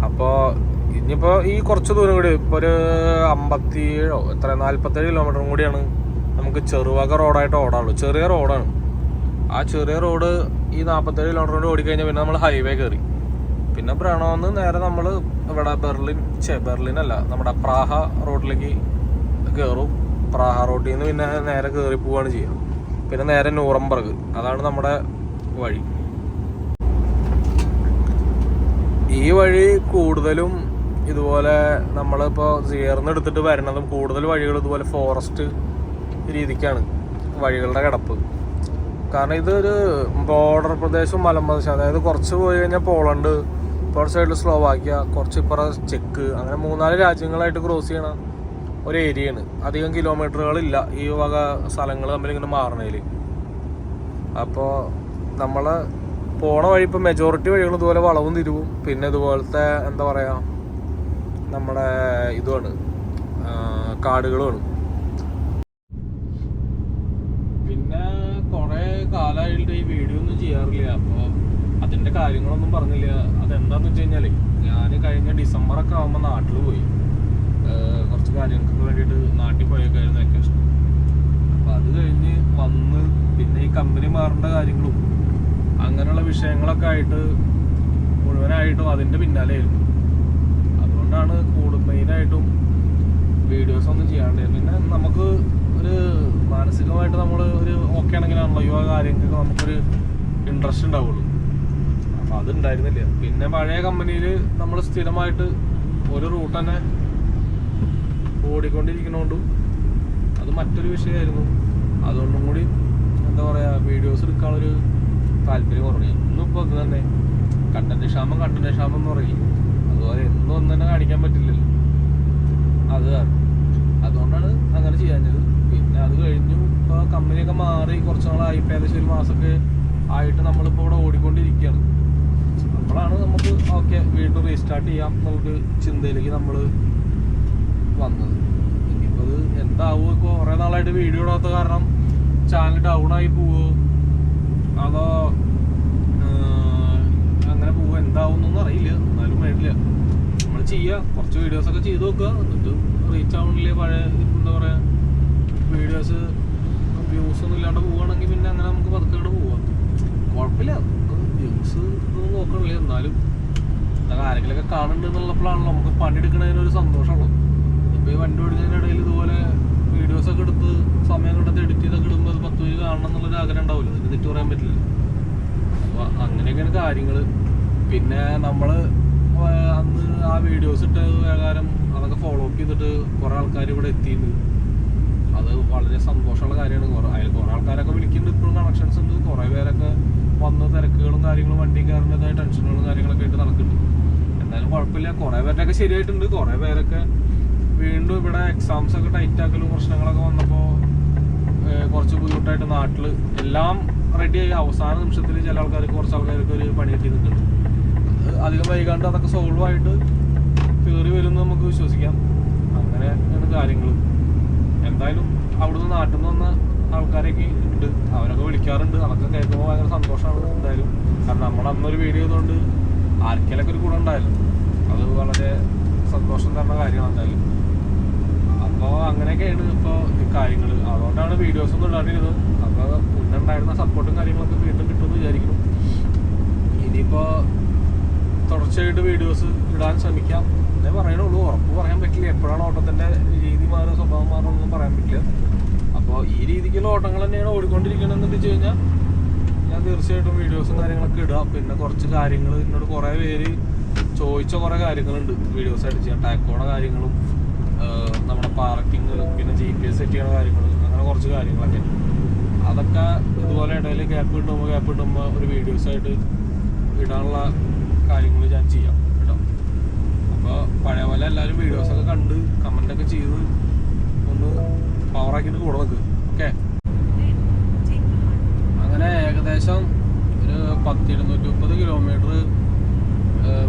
അപ്പോൾ ഇനിയിപ്പോൾ ഈ കുറച്ച് ദൂരം കൂടി, ഇപ്പോൾ ഒരു 47 കിലോമീറ്ററും കൂടിയാണ് നമുക്ക് ചെറുവക റോഡായിട്ട് ഓടാനുള്ളൂ. ചെറിയ റോഡാണ്. ആ ചെറിയ റോഡ് ഈ 47 കിലോമീറ്റർ കൊണ്ട് ഓടിക്കഴിഞ്ഞാൽ പിന്നെ നമ്മൾ ഹൈവേ കയറി. പിന്നെ ബ്രണോന്ന് നേരെ നമ്മൾ ഇവിടെ ബെർലിനല്ല, നമ്മുടെ പ്രാഹ റോഡിലേക്ക് കയറും. പ്രാഹ റോഡിൽ നിന്ന് പിന്നെ നേരെ കയറി പോവുകയാണ് ചെയ്യുക. പിന്നെ നേരെ ന്യൂറംബർഗ്, അതാണ് നമ്മുടെ വഴി. ഈ വഴി കൂടുതലും ഇതുപോലെ നമ്മളിപ്പോൾ സിയർന്ന് എടുത്തിട്ട് വരണതും കൂടുതൽ വഴികൾ ഇതുപോലെ ഫോറസ്റ്റ് രീതിക്കാണ് വഴികളുടെ കിടപ്പ്. കാരണം ഇതൊരു ബോർഡർ പ്രദേശവും മലമ്പ്രദേശം. അതായത് കുറച്ച് പോയി കഴിഞ്ഞാൽ പോളണ്ട്, ഇപ്പുറത്തെ സൈഡിൽ സ്ലോവാക്യ, കുറച്ച് ഇപ്പുറം ചെക്ക്, അങ്ങനെ 3-4 രാജ്യങ്ങളായിട്ട് ക്രോസ് ചെയ്യണ ഒരു ഏരിയയാണ്. അധികം കിലോമീറ്ററുകളില്ല ഈ വക സ്ഥലങ്ങൾ തമ്മിൽ ഇങ്ങനെ മാറണതിൽ. അപ്പോൾ നമ്മൾ പോണ വഴി ഇപ്പോൾ മെജോറിറ്റി വഴികൾ ഇതുപോലെ വളവും തിരിവും, പിന്നെ ഇതുപോലത്തെ എന്താ പറയുക നമ്മുടെ ഇതുമാണ്, കാടുകളുമാണ്. പിന്നെ കുറേ കാലമായിട്ട് ഈ വീഡിയോ ഒന്നും ചെയ്യാറില്ല. അപ്പോൾ അതിൻ്റെ കാര്യങ്ങളൊന്നും പറഞ്ഞില്ല. അതെന്താണെന്ന് വെച്ച് കഴിഞ്ഞാൽ ഞാൻ കഴിഞ്ഞ ഡിസംബറൊക്കെ ആകുമ്പോൾ നാട്ടിൽ പോയി. കുറച്ച് കാര്യങ്ങൾക്ക് വേണ്ടിയിട്ട് നാട്ടിൽ പോയേക്കായിരുന്നു വെക്കേഷൻ. അപ്പോൾ അത് കഴിഞ്ഞ് വന്ന് പിന്നെ ഈ കമ്പനി മാറേണ്ട കാര്യങ്ങളും അങ്ങനെയുള്ള വിഷയങ്ങളൊക്കെ ആയിട്ട് മുഴുവനായിട്ടും അതിൻ്റെ പിന്നാലെയായിരുന്നു. അതുകൊണ്ടാണ് മെയിനായിട്ടും വീഡിയോസൊന്നും ചെയ്യാണ്ട്. പിന്നെ നമുക്ക് ഒരു മാനസികമായിട്ട് നമ്മൾ ഒരു ഓക്കെ ആണെങ്കിലാണല്ലോ ഈ കാര്യങ്ങൾക്ക് നമുക്കൊരു ഇൻട്രസ്റ്റ് ഉണ്ടാവുള്ളൂ. അപ്പോൾ അതുണ്ടായിരുന്നില്ല. പിന്നെ പഴയ കമ്പനിയിൽ നമ്മൾ സ്ഥിരമായിട്ട് ഒരു റൂട്ട് തന്നെ ഓടിക്കൊണ്ടിരിക്കണോണ്ടും അത് മറ്റൊരു വിഷയമായിരുന്നു. അതുകൊണ്ടും കൂടി എന്താ പറയുക, വീഡിയോസ് എടുക്കാനൊരു താല്പര്യം കുറഞ്ഞു. ഇന്നും ഇപ്പോൾ അത് തന്നെ കണ്ടന്റ് ക്ഷാമം എന്ന് പറയും. അതുപോലെ എന്നും ഒന്നും തന്നെ കാണിക്കാൻ പറ്റില്ലല്ലോ. അതുകൊണ്ടാണ് അങ്ങനെ ചെയ്യാഞ്ഞത്. പിന്നെ അത് കഴിഞ്ഞു ഇപ്പോൾ കമ്പനിയൊക്കെ മാറി കുറച്ച് നാളായി. ഇപ്പോൾ ഏകദേശം 1 മാസമൊക്കെ ആയിട്ട് നമ്മളിപ്പോൾ ഇവിടെ ഓടിക്കൊണ്ടിരിക്കുകയാണ്. അപ്പോഴാണ് നമുക്ക് ഓക്കെ വീണ്ടും റീസ്റ്റാർട്ട് ചെയ്യാം നമുക്ക് ചിന്തയിലേക്ക് നമ്മൾ വന്നത്. ഇനിയിപ്പോൾ അത് എന്താവുമോ, ഇപ്പോൾ കുറേ നാളായിട്ട് വീഡിയോ ഇടാത്ത കാരണം ചാനൽ ഡൗൺ ആയി പോവോ അതോ അങ്ങനെ പോവുക, എന്താവുന്നൊന്നും അറിയില്ല. എന്നാലും വേണ്ടില്ല, നമ്മൾ ചെയ്യുക, കുറച്ച് വീഡിയോസൊക്കെ ചെയ്ത് നോക്കുക. എന്നിട്ട് റീച്ച് ആവണില്ലേ, പഴയ എന്താ പറയുക വീഡിയോസ് വ്യൂസ് ഒന്നും ഇല്ലാണ്ട് പോവുകയാണെങ്കിൽ പിന്നെ അങ്ങനെ നമുക്ക് പതുക്കെ പോവാം. കുഴപ്പമില്ല, വ്യൂസ് ഒന്നും നോക്കണില്ല. എന്നാലും ആരെങ്കിലൊക്കെ കാണുന്നുണ്ട് എന്നുള്ളപ്പോഴാണല്ലോ നമുക്ക് പണിയെടുക്കുന്നതിനൊരു സന്തോഷമുള്ളൂ. ഇപ്പോൾ ഈ വണ്ടി ഓടിക്കുന്നതിൻ്റെ ഇടയിൽ ഇതുപോലെ വീഡിയോസൊക്കെ എടുത്ത് സമയം കണ്ടെത്തി എഡിറ്റ് ചെയ്തൊക്കെ ഇടുമ്പോൾ 10 പേര് കാണണം എന്നുള്ളൊരു ആഗ്രഹം ഉണ്ടാവില്ല. അതിന് തെറ്റ് പറയാൻ പറ്റില്ല. അപ്പോൾ അങ്ങനെയൊക്കെയാണ് കാര്യങ്ങൾ. പിന്നെ നമ്മൾ അന്ന് ആ വീഡിയോസ് ഇട്ട പ്രകാരം അതൊക്കെ ഫോളോ അപ്പ് ചെയ്തിട്ട് കുറേ ആൾക്കാർ ഇവിടെ എത്തിയിട്ടുണ്ട്. അത് വളരെ സന്തോഷമുള്ള കാര്യമാണ്. അതിൽ കുറേ ആൾക്കാരൊക്കെ വിളിക്കുന്നുണ്ട്, ഇപ്പോഴും കണക്ഷൻസ് ഉണ്ട്. കുറേ പേരൊക്കെ വന്ന് തിരക്കുകളും കാര്യങ്ങളും വണ്ടിക്കാരൻ്റെതായ ടെൻഷനുകളും കാര്യങ്ങളൊക്കെ ആയിട്ട് നടക്കുന്നുണ്ട്. എന്തായാലും കുഴപ്പമില്ല. കുറേ പേരുടെയൊക്കെ ശരിയായിട്ടുണ്ട്. കുറേ പേരൊക്കെ വീണ്ടും ഇവിടെ എക്സാംസ് ഒക്കെ ടൈറ്റ് ആക്കലും പ്രശ്നങ്ങളൊക്കെ വന്നപ്പോൾ ബുദ്ധിമുട്ടായിട്ട് നാട്ടിൽ എല്ലാം റെഡിയായി അവസാന നിമിഷത്തിൽ ചില ആൾക്കാർക്ക് കുറച്ച് ആൾക്കാർക്ക് ഒരു പണി കിട്ടി നിൽക്കുന്നുണ്ട്. അധികം വൈകാണ്ട് അതൊക്കെ സോൾവ് ആയിട്ട് കയറി വരുമെന്ന് നമുക്ക് വിശ്വസിക്കാം. അങ്ങനെയാണ് കാര്യങ്ങൾ. എന്തായാലും അവിടുന്ന് നാട്ടിൽ നിന്ന് വന്ന ആൾക്കാരൊക്കെ ഉണ്ട്, അവരൊക്കെ വിളിക്കാറുണ്ട്. അതൊക്കെ കേൾക്കുമ്പോൾ ഭയങ്കര സന്തോഷമാണ് എന്തായാലും. കാരണം നമ്മളന്നൊരു വീഡിയോ ചെയ്തുകൊണ്ട് ആർക്കെങ്കിലൊക്കെ ഒരു ഗുണം ഉണ്ടായല്ലോ, അത് വളരെ സന്തോഷം തരുന്ന കാര്യമാണ് എന്തായാലും. അപ്പോൾ അങ്ങനെയൊക്കെയാണ് ഇപ്പോൾ കാര്യങ്ങൾ. അതുകൊണ്ടാണ് വീഡിയോസ് ഒന്നും ഇടാണ്ടിരുന്നത്. അപ്പോൾ മുന്നുണ്ടായിരുന്ന സപ്പോർട്ടും കാര്യങ്ങളൊക്കെ വീണ്ടും കിട്ടുമെന്ന് വിചാരിക്കുന്നു. ഇനിയിപ്പോൾ തുടർച്ചയായിട്ട് വീഡിയോസ് ഇടാൻ ശ്രമിക്കാം എന്നേ പറയണുള്ളൂ. ഉറപ്പ് പറയാൻ പറ്റില്ല, എപ്പോഴാണ് ഓട്ടത്തിൻ്റെ രീതി മാറുക, സ്വഭാവം മാറുമെന്നൊന്നും പറയാൻ പറ്റില്ല. അപ്പോൾ ഈ രീതിക്കുള്ള ഓട്ടങ്ങൾ തന്നെയാണ് ഓടിക്കൊണ്ടിരിക്കണമെന്ന് വെച്ച് കഴിഞ്ഞാൽ ഞാൻ തീർച്ചയായിട്ടും വീഡിയോസും കാര്യങ്ങളൊക്കെ ഇടാം. പിന്നെ കുറച്ച് കാര്യങ്ങൾ എന്നോട് കുറേ പേര് ചോദിച്ച കുറേ കാര്യങ്ങളുണ്ട് വീഡിയോസ് ആയിട്ട് ചെയ്യാൻ. ടാക്കോടെ കാര്യങ്ങളും നമ്മുടെ പാർക്കിങ്, പിന്നെ GPS സെറ്റ് ചെയ്യണ കാര്യങ്ങൾ, അങ്ങനെ കുറച്ച് കാര്യങ്ങളൊക്കെ. അതൊക്കെ ഇതുപോലെ ഇടയിൽ ഗ്യാപ്പ് കിട്ടുമ്പോൾ ഒരു വീഡിയോസായിട്ട് ഇടാനുള്ള കാര്യങ്ങൾ ഞാൻ ചെയ്യാം കേട്ടോ. അപ്പോൾ പഴയ പോലെ എല്ലാവരും വീഡിയോസൊക്കെ കണ്ട് കമൻ്റൊക്കെ ചെയ്ത് ഒന്ന് പവറാക്കിയിട്ട് കൂടെ നിൽക്കുക. ഓക്കെ, അങ്ങനെ ഏകദേശം ഒരു 230 കിലോമീറ്റർ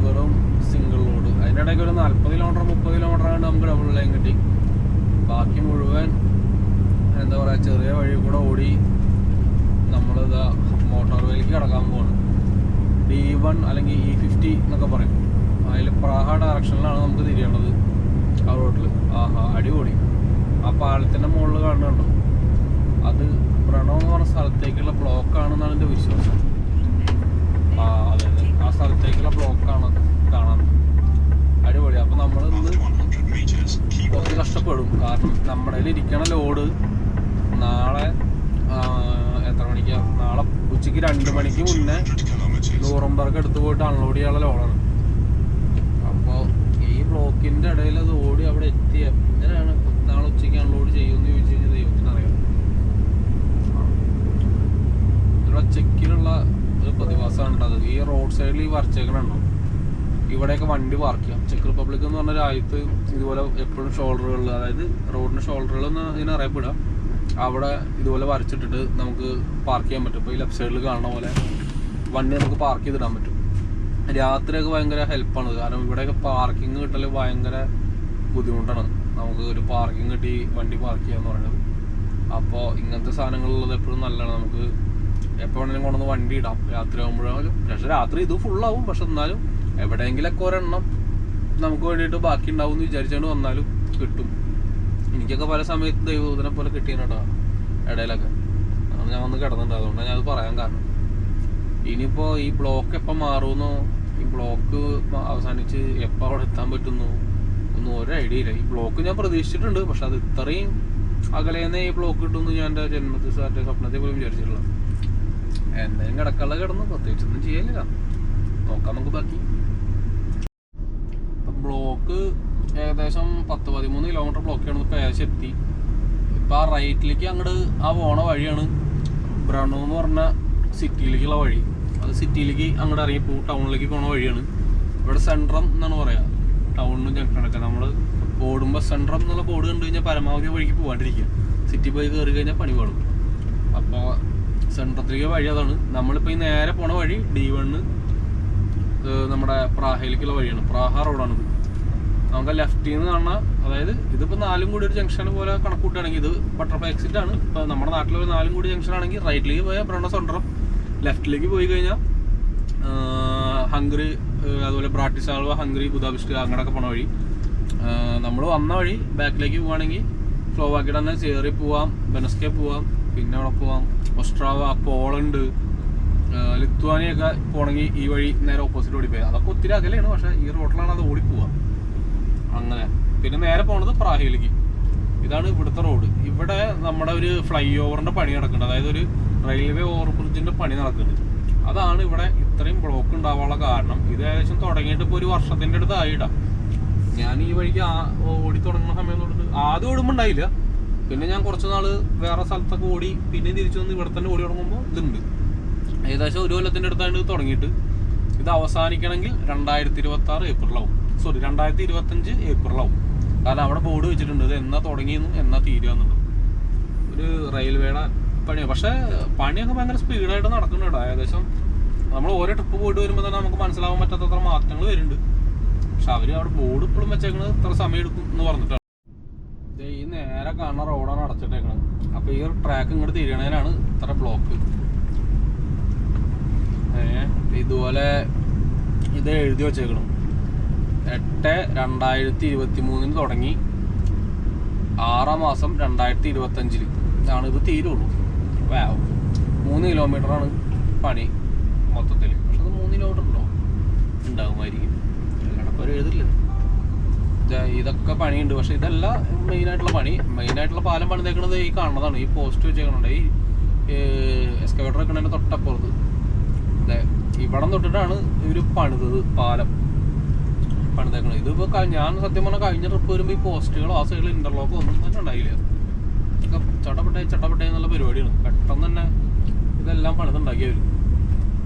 വെറും സിംഗിൾ റോഡ്. അതിൻ്റെ ഇടയ്ക്ക് ഒരു 40 കിലോമീറ്റർ 30 കിലോമീറ്റർ ആണ് നമുക്ക് ഡബിൾ ലൈൻ കിട്ടി. ബാക്കി മുഴുവൻ എന്താ പറയുക, ചെറിയ വഴി കൂടെ ഓടി നമ്മളിതാ മോട്ടോർ വേയിലേക്ക് കിടക്കാൻ പോവാണ്. D1 അല്ലെങ്കിൽ E50 എന്നൊക്കെ പറയും. അതിൽ പ്രാഹ ഡയറക്ഷനിലാണ് നമുക്ക് തിരിയേണ്ടത് ആ റോഡിൽ. ആഹാ, അടിപൊളി. ആ പാലത്തിൻ്റെ മുകളിൽ കാണുന്നുണ്ടോ, അത് പ്രണവ് എന്ന് പറഞ്ഞ സ്ഥലത്തേക്കുള്ള ബ്ലോക്കാണെന്നാണ് എൻ്റെ വിശ്വാസം. അതെ അതെ, ആ സ്ഥലത്തേക്കുള്ള ബ്ലോക്കാണ് കാണാൻ. അടിപൊളി. അപ്പോൾ നമ്മൾ ഇന്ന് കുറച്ച് കഷ്ടപ്പെടും. കാരണം നമ്മുടെ കയ്യിൽ ഇരിക്കണ ലോഡ് നാളെ എത്ര മണിക്കാണ്, നാളെ ഉച്ചയ്ക്ക് 2 മണിക്ക് മുന്നേ നൂറംബർക്ക് എടുത്ത് പോയിട്ട് അൺലോഡ് ചെയ്യാനുള്ള ലോഡാണ്. അപ്പോൾ ഈ ബ്ലോക്കിൻ്റെ ഇടയിൽ അത് ഓടി അവിടെ എത്തിയ എങ്ങനെയാണ് നാളെ ഉച്ചയ്ക്ക് അൺലോഡ് ചെയ്യുമെന്ന് ചോദിച്ചു കഴിഞ്ഞാൽ ദൈവത്തിനറിയാം. ഇവിടെ ചെക്കിലുള്ള ഒരു പ്രതിഭാസമാണ് അത്. ഈ റോഡ് സൈഡിൽ ഈ വരച്ചേക്കണുണ്ടോ, ഇവിടെയൊക്കെ വണ്ടി പാർക്ക് ചെയ്യാം. ചെക്ക് റിപ്പബ്ലിക് എന്ന് പറഞ്ഞ രാജ്യത്ത് ഇതുപോലെ എപ്പോഴും ഷോൾഡറുകളിൽ, അതായത് റോഡിൻ്റെ ഷോൾഡറുകൾ എന്ന് ഇതിനറിയപ്പെടുക, അവിടെ ഇതുപോലെ വരച്ചിട്ടിട്ട് നമുക്ക് പാർക്ക് ചെയ്യാൻ പറ്റും. ഇപ്പോൾ ഈ ലെഫ്റ്റ് സൈഡിൽ കാണുന്ന പോലെ വണ്ടി നമുക്ക് പാർക്ക് ചെയ്തിടാൻ പറ്റും. രാത്രിയൊക്കെ ഭയങ്കര ഹെൽപ്പാണ്. കാരണം ഇവിടെയൊക്കെ പാർക്കിംഗ് കിട്ടൽ ഭയങ്കര ബുദ്ധിമുട്ടാണ്. നമുക്ക് ഒരു പാർക്കിംഗ് കിട്ടി വണ്ടി പാർക്ക് ചെയ്യാന്ന് പറയുന്നത്. അപ്പോൾ ഇങ്ങനത്തെ സാധനങ്ങളുള്ളത് എപ്പോഴും നല്ലതാണ്. നമുക്ക് എപ്പോൾ വേണമെങ്കിലും കൊണ്ടുവന്ന് വണ്ടി ഇടാം രാത്രി ആകുമ്പോഴും. പക്ഷേ രാത്രി ഇത് ഫുള്ളാവും, പക്ഷെ എന്നാലും എവിടെയെങ്കിലൊക്കെ ഒരെണ്ണം നമുക്ക് വേണ്ടിയിട്ട് ബാക്കി ഉണ്ടാവും എന്ന് വിചാരിച്ചുകൊണ്ട് വന്നാലും കിട്ടും. എനിക്കൊക്കെ പല സമയത്ത് ദൈവത്തിനെ പോലെ കിട്ടിയെന്നോട്ടോ ഇടയിലൊക്കെ. അതാണ് ഞാൻ വന്ന് കിടന്നിട്ടുണ്ട്. അതുകൊണ്ടാണ് ഞാൻ അത് പറയാൻ കാരണം. ഇനിയിപ്പോൾ ഈ ബ്ലോക്ക് എപ്പോൾ മാറുമെന്നോ, ഈ ബ്ലോക്ക് അവസാനിച്ച് എപ്പോൾ അവിടെ എത്താൻ പറ്റുന്നു ഒന്നും ഒരു ഐഡിയ ഇല്ല. ഈ ബ്ലോക്ക് ഞാൻ പ്രതീക്ഷിച്ചിട്ടുണ്ട്, പക്ഷെ അത് ഇത്രയും അകലേന്നേ ഈ ബ്ലോക്ക് കിട്ടുമെന്ന് ഞാൻ എൻ്റെ ജന്മത്തിൽ സ്വപ്നത്തിൽ പോലും വിചാരിച്ചിട്ടില്ല. എന്തെങ്കിലും കിടക്കാനുള്ള കിടന്നു, പ്രത്യേകിച്ചൊന്നും ചെയ്യലില്ല. നോക്കാം നമുക്ക് ബാക്കി. ബ്ലോക്ക് ഏകദേശം 10-13 കിലോമീറ്റർ ബ്ലോക്കാണ് ഇപ്പോൾ ഏകദേശം എത്തി. ഇപ്പം ആ റൈറ്റിലേക്ക് അങ്ങോട്ട് ആ പോണ വഴിയാണ് ബ്രണു എന്ന് പറഞ്ഞ സിറ്റിയിലേക്കുള്ള വഴി. അത് സിറ്റിയിലേക്ക് അങ്ങോട്ട് ഇറങ്ങി ടൗണിലേക്ക് പോണ വഴിയാണ്. ഇവിടെ സെൻട്രം എന്നാണ് പറയുക, ടൗണിനും ജംഗ്ഷനൊക്കെ. നമ്മൾ ഓടുമ്പോൾ സെൻട്രം എന്നുള്ള ബോർഡ് കണ്ടു കഴിഞ്ഞാൽ പരമാവധി വഴിക്ക് പോകാണ്ടിരിക്കുക. സിറ്റി പോയി കയറി കഴിഞ്ഞാൽ പണി പാടും. അപ്പോൾ സെൻട്രത്തിലേക്ക് വഴി അതാണ്. നമ്മളിപ്പോൾ ഈ നേരെ പോണ വഴി D1 നമ്മുടെ പ്രാഹയിലേക്കുള്ള വഴിയാണ്. പ്രാഹ റോഡാണിത്. നമുക്ക് ലെഫ്റ്റിൽ നിന്ന് കാണാൻ, അതായത് ഇതിപ്പോൾ 4 കൂടി ഒരു ജംഗ്ഷൻ പോലെ കണക്കൂട്ടുകയാണെങ്കിൽ ഇത് ബട്ടർഫ്ലൈ എക്സിറ്റ് ആണ്. ഇപ്പോൾ നമ്മുടെ നാട്ടിലൊരു 4 കൂടി ജംഗ്ഷൻ ആണെങ്കിൽ റൈറ്റിലേക്ക് പോയാൽ ബ്രണോ സെൻട്രം, ലെഫ്റ്റിലേക്ക് പോയി കഴിഞ്ഞാൽ ഹംഗറി, അതുപോലെ ബ്രാട്ടിസ്ലാവ, ഹംഗറി, ബുദാപെസ്റ്റ് അങ്ങനെയൊക്കെ പോണ വഴി. നമ്മൾ വന്ന വഴി ബാക്കിലേക്ക് പോവുകയാണെങ്കിൽ സ്ലോവാക്കിയ തന്നെ ചേറി പോവാം, ബെനസ്കെ പോവാം, പിന്നെ അവിടെ പോവാം ഓസ്ട്രാവ, പോളണ്ട്, ലിത്വാനിയൊക്കെ പോകണമെങ്കിൽ ഈ വഴി നേരെ ഓപ്പോസിറ്റ് ഓടിപ്പോയി. അതൊക്കെ ഒത്തിരി അകലെയാണ്, പക്ഷേ ഈ റോഡിലാണ് അത് ഓടിപ്പോവാം. അങ്ങനെ പിന്നെ നേരെ പോണത് പ്രാഹയിലേക്ക്. ഇതാണ് ഇവിടുത്തെ റോഡ്. ഇവിടെ നമ്മുടെ ഒരു ഫ്ലൈ ഓവറിൻ്റെ പണി നടക്കുന്നുണ്ട്, അതായത് ഒരു റെയിൽവേ ഓവർ ബ്രിഡ്ജിൻ്റെ പണി നടക്കുന്നുണ്ട്. അതാണ് ഇവിടെ ഇത്രയും ബ്ലോക്ക് ഉണ്ടാവാനുള്ള കാരണം. ഇത് ഏകദേശം തുടങ്ങിയിട്ട് ഇപ്പോൾ 1 വർഷത്തിൻ്റെ അടുത്ത് ആയിടാം. ഞാൻ ഈ വഴിക്ക് ഓടി തുടങ്ങുന്ന സമയം തൊട്ട് ആദ്യം ഓടുമ്പോൾ ഉണ്ടായില്ല. പിന്നെ ഞാൻ കുറച്ച് നാൾ വേറെ സ്ഥലത്തൊക്കെ ഓടി, പിന്നെ തിരിച്ചു വന്ന് ഇവിടെ തന്നെ ഓടി തുടങ്ങുമ്പോൾ ഇതുണ്ട്. ഏകദേശം 1 കൊല്ലത്തിൻ്റെ അടുത്തായിട്ട് തുടങ്ങിയിട്ട്. ഇത് അവസാനിക്കണമെങ്കിൽ 2026 ഏപ്രിലാവും, 2025 ഏപ്രിലാവും. കാരണം അവിടെ ബോർഡ് വെച്ചിട്ടുണ്ട് ഇത് എന്നാ തുടങ്ങിയെന്നും എന്നാ തീരുക എന്നുള്ളത്. ഒരു റെയിൽവേയുടെ പണിയാണ്. പക്ഷേ പണിയൊക്കെ ഭയങ്കര സ്പീഡായിട്ട് നടക്കുന്നുണ്ട്. ഏകദേശം നമ്മൾ ഓരോ ട്രിപ്പ് പോയിട്ട് വരുമ്പോൾ തന്നെ നമുക്ക് മനസ്സിലാവാൻ പറ്റാത്തത്ര മാറ്റങ്ങൾ വരുന്നുണ്ട്. പക്ഷെ അവർ അവിടെ ബോർഡ് ഇപ്പോഴും വെച്ചേക്കണത് ഇത്ര സമയം എടുക്കും എന്ന് പറഞ്ഞിട്ടാണ്. ഈ നേരെ കാണുന്ന റോഡാണ് അടച്ചിട്ടേക്കണത്. അപ്പോൾ ഈ ട്രാക്ക് ഇങ്ങോട്ട് തിരിയണേനാണ് ഇത്ര ബ്ലോക്ക്. ഇതുപോലെ ഇത് എഴുതി വെച്ചേക്കണം 8/2023 തുടങ്ങി 6-ാം മാസം 2025 ഇതാണ് ഇത് തീരുള്ളൂ. 3 കിലോമീറ്ററാണ് പണി മൊത്തത്തിൽ. പക്ഷെ അത് 3 കിലോമീറ്റർ ഉണ്ടോ? ഉണ്ടാകുമായിരിക്കും. എല്ലായിടത്തും ഒരു എഴുതില്ല. ഇതൊക്കെ പണിയുണ്ട്. പക്ഷെ ഇതല്ല മെയിനായിട്ടുള്ള പണി. മെയിനായിട്ടുള്ള പാലം പണിതേക്കുന്നത് ഈ കാണുന്നതാണ്. ഈ പോസ്റ്റ് വെച്ചേക്കണുണ്ട്. ഈ എക്സ്കവേറ്റർ വെക്കണതിൻ്റെ തൊട്ടപ്പുറത്ത് ഇവിടെ തൊട്ടിട്ടാണ് ഇവർ പണിതത്. പാലം പണിതേക്കണത്. ഇതിപ്പോൾ ഞാൻ സത്യം പറഞ്ഞാൽ കഴിഞ്ഞ ട്രിപ്പ് വരുമ്പോൾ ഈ പോസ്റ്റുകളോ ആ സൈഡിൽ ഇന്റർലോക്കോ ഒന്നും തന്നെ ഉണ്ടായില്ല. ചട്ടപ്പെട്ടേ എന്നുള്ള പരിപാടിയാണ്. പെട്ടെന്ന് തന്നെ ഇതെല്ലാം പണിതുണ്ടാക്കിയവർ.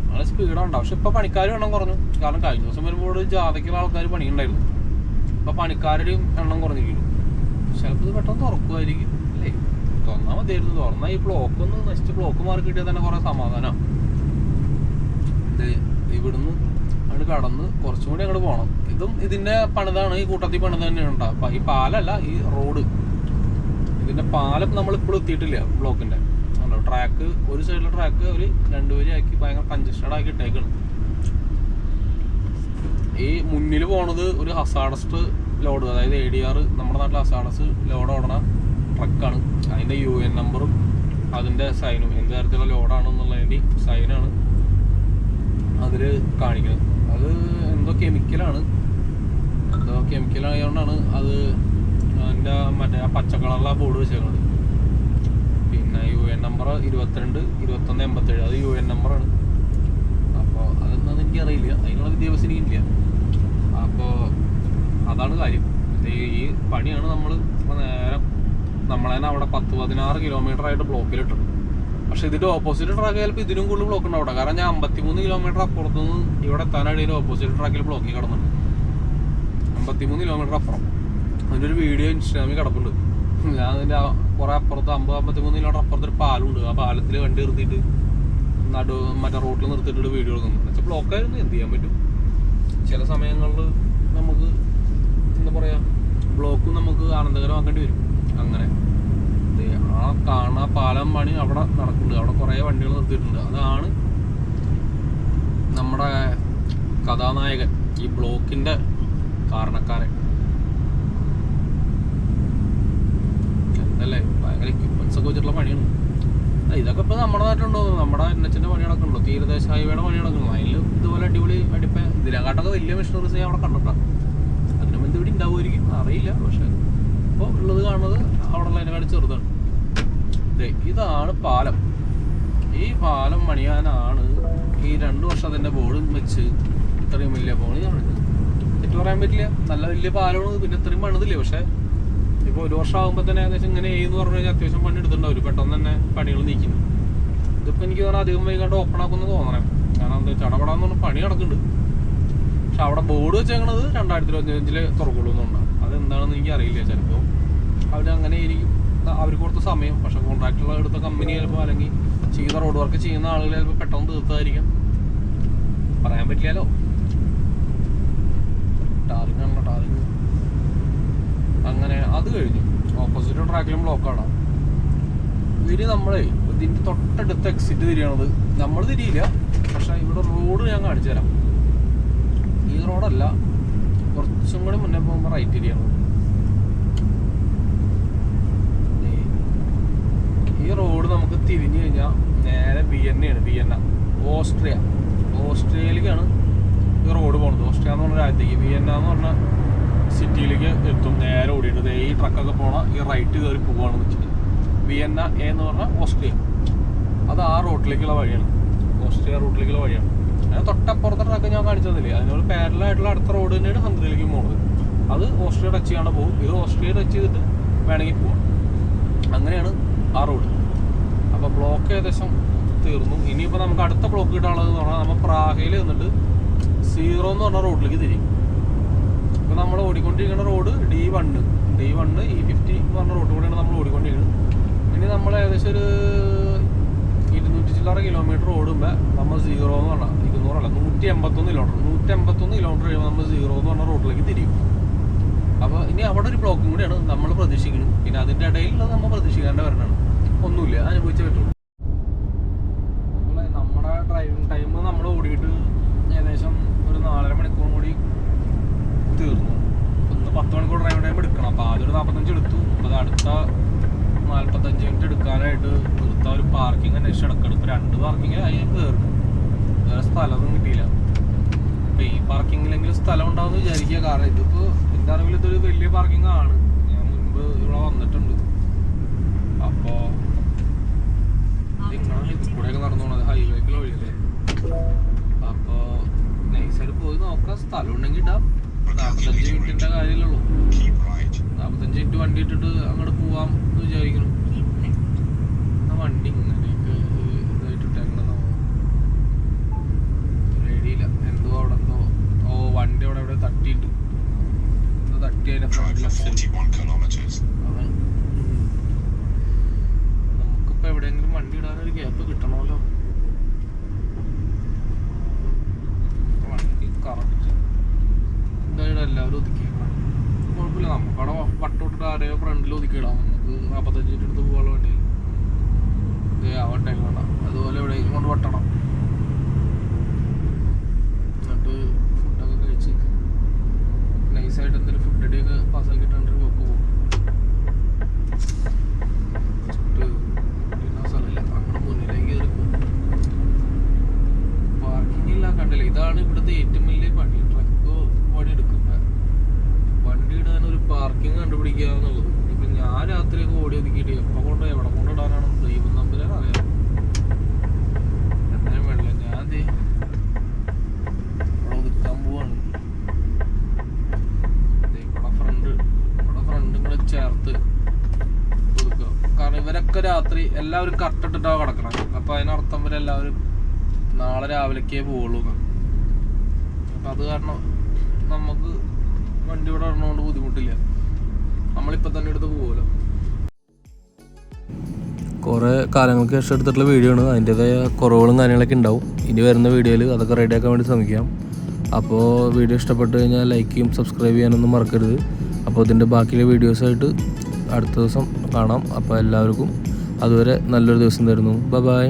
നല്ല സ്പീഡുണ്ടാവും. പക്ഷെ ഇപ്പോൾ പണിക്കാർ എണ്ണം കുറഞ്ഞു. കാരണം കഴിഞ്ഞ ദിവസം വരുമ്പോൾ ജാഥയ്ക്കുള്ള ആൾക്കാർ പണിയുണ്ടായിരുന്നു. ഇപ്പോൾ പണിക്കാരുടെയും എണ്ണം കുറഞ്ഞിരിക്കുന്നു. ചിലപ്പോൾ ഇത് പെട്ടെന്ന് തുറക്കുമായിരിക്കും അല്ലേ? തുറന്നാൽ മതിയായിരുന്നു. തുറന്നാൽ ഈ ബ്ലോക്ക് ഒന്ന് നെക്സ്റ്റ് ബ്ലോക്ക് മാറി കിട്ടിയാൽ തന്നെ കുറേ സമാധാനമാണ്. ഇവിടുന്ന് അങ്ങോട്ട് കടന്ന് കുറച്ചും കൂടി അങ്ങോട്ട് പോകണം. ഇതും ഇതിൻ്റെ പണിതാണ്. ഈ കൂട്ടത്തിൽ പണിത് തന്നെയാണ് ഉണ്ടാവുക. ഈ പാലല്ല, ഈ റോഡ്. ഇതിൻ്റെ പാലം നമ്മളിപ്പോഴും എത്തിയിട്ടില്ല. ബ്ലോക്കിൻ്റെ ട്രാക്ക് ഒരു സൈഡിലെ ട്രാക്ക് ഒരു 2 വരിയാക്കി ഭയങ്കര കൺജസ്റ്റഡ് ആക്കി ഇട്ടേക്കാണ്. ഈ മുന്നിൽ പോണത് ഒരു ഹസാഡസ്റ്റ് ലോഡ്, അതായത് ADR, നമ്മുടെ നാട്ടിൽ ഹസാഡസ് ലോഡ് ഓടണ ട്രക്കാണ്. അതിൻ്റെ UN നമ്പറും അതിൻ്റെ സൈനും എന്ത് തരത്തിലുള്ള ലോഡാണെന്നുള്ളതിൻ്റെ സൈനാണ് അതിൽ കാണിക്കുന്നത്. അത് എന്തോ കെമിക്കലാണ് ആയതുകൊണ്ടാണ് അത് അതിൻ്റെ മറ്റേ ആ പച്ച കളറിലെ ബോർഡ് വെച്ചേക്കുന്നത്. പിന്നെ UN നമ്പർ 22-21-87 അത് UN നമ്പറാണ്. അപ്പോൾ അതെന്താണെന്ന് എനിക്കറിയില്ല. അതിനുള്ള വിദ്യാഭ്യാസം എനിക്കില്ല. അപ്പോൾ അതാണ് കാര്യം. ഈ പണിയാണ് നമ്മൾ നേരം നമ്മളെ തന്നെ അവിടെ 10-16 കിലോമീറ്ററായിട്ട് ബ്ലോക്കിലിട്ടുണ്ട്. പക്ഷെ ഇതിൻ്റെ ഓപ്പോസിറ്റ് ട്രാക്ക് ചിലപ്പോൾ ഇതിനും കൂടുതൽ ബ്ലോക്ക് ഉണ്ടാവും. കാരണം ഞാൻ 53 കിലോമീറ്റർ അപ്പുറത്തുനിന്ന് ഇവിടെ എത്താനായിട്ട് ഓപ്പോസിറ്റ് ട്രാക്കിൽ ബ്ലോക്കിൽ കിടന്നുണ്ട്. 53 കിലോമീറ്റർ അപ്പുറം. അതിൻ്റെ ഒരു വീഡിയോ ഇൻസ്റ്റാഗ്രാമിൽ കിടപ്പുണ്ട്. ഞാൻ അതിൻ്റെ കുറേ അപ്പുറത്ത് 50-53 കിലോമീറ്റർ അപ്പുറത്തൊരു പാലമുണ്ട്. ആ പാലത്തിൽ വണ്ടി നിർത്തിയിട്ട് മറ്റേ റോട്ടിൽ നിർത്തിയിട്ട് വീഡിയോ എടുക്കുന്നു. എന്നുവെച്ചാൽ ബ്ലോക്കായിരുന്നു. എന്ത് ചെയ്യാൻ പറ്റും? ചില സമയങ്ങളിൽ നമുക്ക് എന്താ പറയുക, ബ്ലോക്കും നമുക്ക് ആനന്ദകരമാക്കേണ്ടി വരും. അങ്ങനെ ആ കാണുന്ന പാലം പണി അവിടെ നടക്കുന്നുണ്ട്. അവിടെ കുറേ വണ്ടികൾ നിർത്തിയിട്ടുണ്ട്. അതാണ് നമ്മുടെ കഥാനായകൻ, ഈ ബ്ലോക്കിൻ്റെ കാരണക്കാരൻ. എന്തല്ലേ ഭയങ്കര എക്യുപ്മെന്റ്സ് ഒക്കെ വെച്ചിട്ടുള്ള പണിയാണ്. ഇതൊക്കെ ഇപ്പോൾ നമ്മുടെ നാട്ടിലുണ്ടോ? നമ്മുടെ NH-ന്റെ പണി നടക്കുന്നുണ്ടോ? തീരദേശ ഹൈവേയുടെ പണി നടക്കുന്നു. അതിൽ ഇതുപോലെ അടിപൊളി അടിപ്പ ഇതിനെക്കാട്ടൊക്കെ വലിയ മെഷീനറീസ് ഞാൻ അവിടെ കണ്ടിട്ടാണ്. അതിന് മുമ്പ് ഇവിടെ ഉണ്ടാവുമായിരിക്കും, അറിയില്ല. പക്ഷെ ഇപ്പോൾ ഉള്ളത് കാണുന്നത് അവിടെ ഉള്ളതിനെക്കാട്ടി ചെറുതാണ്. ഇതാണ് പാലം. ഈ പാലം പണിയാനാണ് ഈ 2 വർഷം അതിൻ്റെ ബോർഡ് വെച്ച് ഇത്രയും വലിയ പണി നടക്കുന്നത്. തെറ്റ് പറയാൻ പറ്റില്ല. നല്ല വലിയ പാലമാണ്. പിന്നെ ഇത്രയും പണിതില്ലേ. പക്ഷെ ഇപ്പോൾ 1 വർഷം ആകുമ്പോൾ തന്നെ ഏകദേശം ഇങ്ങനെ ചെയ്യുമെന്ന് പറഞ്ഞു കഴിഞ്ഞാൽ അത്യാവശ്യം പണി എടുത്തിട്ടുണ്ടാവും. പെട്ടെന്ന് തന്നെ പണികൾ നീക്കുന്നു. ഇതിപ്പോൾ എനിക്ക് തോന്നുന്നത് അധികം വൈകാണ്ട് ഓപ്പൺ ആക്കുമെന്ന് തോന്നണേ. കാരണം എന്താ ചടപടാന്ന് പറഞ്ഞാൽ പണി നടക്കുന്നുണ്ട്. പക്ഷെ അവിടെ ബോർഡ് വെച്ചേക്കണത് 2025 തുറക്കുള്ളൂ എന്നുണ്ടാവും. അതെന്താണെന്ന് എനിക്ക് അറിയില്ല. ചിലപ്പോൾ അവരങ്ങനെ ആയിരിക്കും അവർ കൊടുത്ത സമയം. പക്ഷെ കോൺട്രാക്റ്റുള്ള എടുത്ത കമ്പനി ചിലപ്പോൾ അല്ലെങ്കിൽ ചെയ്ത റോഡ് വർക്ക് ചെയ്യുന്ന ആളുകൾ ചിലപ്പോൾ പെട്ടെന്ന് തീർത്തായിരിക്കും. പറയാൻ പറ്റില്ലല്ലോ. ടാറിങ് അങ്ങനെ അത് കഴിഞ്ഞു. ഓപ്പോസിറ്റ് ട്രാക്കിലും ബ്ലോക്കാണ്. ഇവര് നമ്മളെ ഇതിൻ്റെ തൊട്ടടുത്ത് എക്സിറ്റ് തിരിയണത് നമ്മൾ തിരിയില്ല. പക്ഷെ ഇവിടെ റോഡ് ഞാൻ കാണിച്ചു തരാം. ഈ റോഡല്ല, കുറച്ചും കൂടി മുന്നേ പോകുമ്പോൾ റൈറ്റ് തിരിയണം. ഈ റോഡ് നമുക്ക് തിരിഞ്ഞു കഴിഞ്ഞാൽ നേരെ വിയന്ന ഓസ്ട്രിയയിലേക്കാണ് ഈ റോഡ് പോകുന്നത്. ഓസ്ട്രിയ എന്ന് പറഞ്ഞ രാജ്യത്തേക്ക്. വിയന്ന എന്ന് പറഞ്ഞ സിറ്റിയിലേക്ക് എത്തും. നേരെ ഓടിയിട്ട് ഈ ട്രക്കൊക്കെ പോണ ഈ റൈറ്റ് കയറി പോവുകയാണെന്ന് വെച്ചിട്ട് വിയന്ന എന്ന് പറഞ്ഞാൽ ഓസ്ട്രിയ. അത് ആ റോട്ടിലേക്കുള്ള വഴിയാണ്. ഓസ്ട്രിയ റൂട്ടിലേക്കുള്ള വഴിയാണ്. അങ്ങനെ തൊട്ടപ്പുറത്തെ ട്രക്ക് ഞാൻ കാണിച്ചതില്ലേ, അതിനോട് പാരലായിട്ടുള്ള അടുത്ത റോഡ് തന്നെയാണ് ഹംഗറിയിലേക്ക് പോകുന്നത്. അത് ഓസ്ട്രിയ ടച്ച് ചെയ്യാണ്ട് പോകും. ഇത് ഓസ്ട്രിയ ടച്ച് ചെയ്തിട്ട് വേണമെങ്കിൽ പോവാം. അങ്ങനെയാണ് ആ റോഡ്. അപ്പോൾ ബ്ലോക്ക് ഏകദേശം തീർന്നു. ഇനിയിപ്പോൾ നമുക്ക് അടുത്ത ബ്ലോക്ക് കിട്ടാനുള്ളതെന്ന് പറഞ്ഞാൽ നമ്മൾ പ്രാഗയിൽ നിന്നിട്ട് 0 എന്ന് പറഞ്ഞ റോഡിലേക്ക് തിരിയും. ഇപ്പോൾ നമ്മൾ ഓടിക്കൊണ്ടിരിക്കുന്ന റോഡ് D1 E50 എന്ന് പറഞ്ഞ റോഡ് കൂടെയാണ് നമ്മൾ ഓടിക്കൊണ്ടിരിക്കുന്നത്. ഇനി നമ്മൾ ഏകദേശം ഒരു ചില്ലറ കിലോമീറ്റർ ഓടുമ്പോൾ നമ്മൾ 0 എന്ന് പറഞ്ഞാൽ 200 അല്ല 181 കിലോമീറ്റർ കഴിയുമ്പോൾ നമ്മൾ 0 എന്ന് പറഞ്ഞ റോഡിലേക്ക് തിരിയും. അപ്പോൾ ഇനി അവിടെ ഒരു ബ്ലോക്കും കൂടിയാണ് നമ്മൾ പ്രതീക്ഷിക്കുന്നത്. പിന്നെ അതിൻ്റെ ഇടയിൽ നമ്മൾ പ്രതീക്ഷിക്കേണ്ട വരണമാണ്. ഒന്നുമില്ല, അനുഭവിച്ചേ പറ്റുള്ളൂ. നമ്മുടെ ഡ്രൈവിംഗ് ടൈം നമ്മൾ ഓടിയിട്ട് ഏകദേശം ഒരു 4.5 മണിക്കൂർ കൂടി തീർന്നു. ഒന്ന് 10 മണിക്കൂർ ഡ്രൈവിംഗ് ടൈം എടുക്കണം. അപ്പോൾ ആദ്യം ഒരു 45 എടുത്തു. അപ്പോൾ അത് അടുത്ത 45 മിനിറ്റ് എടുക്കാനായിട്ട് എടുത്ത ഒരു പാർക്കിംഗ് അന്വേഷിച്ച് കിടക്കണം. ഇപ്പോൾ 2 പാർക്കിംഗ് ആയി കയറുന്നു. വേറെ സ്ഥലമൊന്നും കിട്ടിയില്ല. അപ്പോൾ ഈ പാർക്കിങ്ങിലെങ്കിലും സ്ഥലം ഉണ്ടാവുമെന്ന് വിചാരിക്കുക. കാരണം ഇതിപ്പോൾ എൻ്റെ അറിവിൽ ഇതൊരു വലിയ പാർക്കിംഗ് ആണ്. ഞാൻ മുൻപ് ഇവിടെ വന്നിട്ടുണ്ട്. അപ്പോൾ ഇങ്ങനെ ഇതിൽ കൂടെയൊക്കെ നടന്നു പോകണത് ഹൈവേക്കുള്ള വഴിയല്ലേ. അപ്പോൾ നൈസായിട്ട് പോയി നോക്കാം. സ്ഥലം ഉണ്ടെങ്കിൽ ഇടാം. 45 മിനിറ്റിൻ്റെ കാര്യമുള്ളൂ. 45 മിനിറ്റ് വണ്ടി ഇട്ടിട്ട് അങ്ങോട്ട് പോവാം എന്ന് വിചാരിക്കണം. വണ്ടി ഇങ്ങനെയൊക്കെ ഇതായിട്ടിട്ടേക്കണോ റെഡിയില്ല. എന്തോ അവിടെ എന്തോ വണ്ടി അവിടെ തട്ടിയിട്ട് തട്ടി അതിൻ്റെ നമുക്കിപ്പോൾ എവിടെയെങ്കിലും വണ്ടി ഇടാനൊരു ഗ്യാപ്പ് കിട്ടണമല്ലോ. വണ്ടി കറക്റ്റ് എന്തായാലും എല്ലാവരും ഒതുക്കിയിടണം. കുഴപ്പമില്ല, നമുക്കവിടെ വട്ടോട്ടിട്ട് ആരെയോ ഫ്രണ്ടിൽ ഒതുക്കിയിടാം. നമുക്ക് 45 മിനിറ്റ് എടുത്ത് പോകാനുള്ള വണ്ടി ആവട്ടെ വേണം. അതുപോലെ എവിടെയെങ്കിലും കൊണ്ട് വട്ടണം. എന്നിട്ട് ഫുഡൊക്കെ കഴിച്ച് നൈസായിട്ട് എന്തെങ്കിലും ഫുഡ് അടിയൊക്കെ പാസ്സാക്കിയിട്ടാണ് പോക്ക് പോകും. സ്ഥലമില്ല, അങ്ങനെ മുന്നിലേക്ക് കയറി പോകും. പാർക്കിംഗ് ഇല്ല, കണ്ടില്ല. ഇതാണ് ഇവിടുത്തെ ഏറ്റവും വലിയ പണി. ട്രക്ക് പണി എടുക്കുമ്പോൾ വണ്ടി ഇടാൻ ഒരു പാർക്കിംഗ് കണ്ടുപിടിക്കുക എന്നുള്ളത്. ഇപ്പം ഞാൻ രാത്രിയൊക്കെ ഓടി ഒതുക്കിയിട്ട് എപ്പോൾ കൊണ്ട് എവിടെ കൊണ്ടിടാനാണ് ദൈവം നമ്പരാണ് അറിയാം. എന്തായാലും വേണ്ടില്ല, ഞാൻ ഇവിടെ ഒതുക്കാൻ പോവാണ്. ഇവിടെ ഫ്രണ്ട് കൂടെ ചേർത്ത് ഒതുക്കുക. കാരണം ഇവരൊക്കെ രാത്രി എല്ലാവരും കട്ടിട്ടിട്ടാണ് കിടക്കണം. അപ്പോൾ അതിനർത്ഥം ഇവരെല്ലാവരും നാളെ രാവിലേക്കേ പോവുള്ളൂ. അപ്പം അത് കാരണം നമുക്ക് വണ്ടി ഇവിടെ ഇടണോണ്ട് ബുദ്ധിമുട്ടില്ല. നമ്മളിപ്പോൾ തന്നെ എടുത്ത് പോകുമല്ലോ. കുറേ കാലങ്ങൾക്ക് ശേഷം എടുത്തിട്ടുള്ള വീഡിയോ ആണ്. അതിൻ്റേതായ കുറവുകളും കാര്യങ്ങളൊക്കെ ഉണ്ടാവും. ഇനി വരുന്ന വീഡിയോയിൽ അതൊക്കെ റെഡിയാക്കാൻ വേണ്ടി ശ്രമിക്കാം. അപ്പോൾ വീഡിയോ ഇഷ്ടപ്പെട്ട് കഴിഞ്ഞാൽ ലൈക്ക് ചെയ്യും, സബ്സ്ക്രൈബ് ചെയ്യാനൊന്നും മറക്കരുത്. അപ്പോൾ ഇതിൻ്റെ ബാക്കിയുള്ള വീഡിയോസായിട്ട് അടുത്ത ദിവസം കാണാം. അപ്പോൾ എല്ലാവർക്കും അതുവരെ നല്ലൊരു ദിവസം തരുന്നു. ബൈ.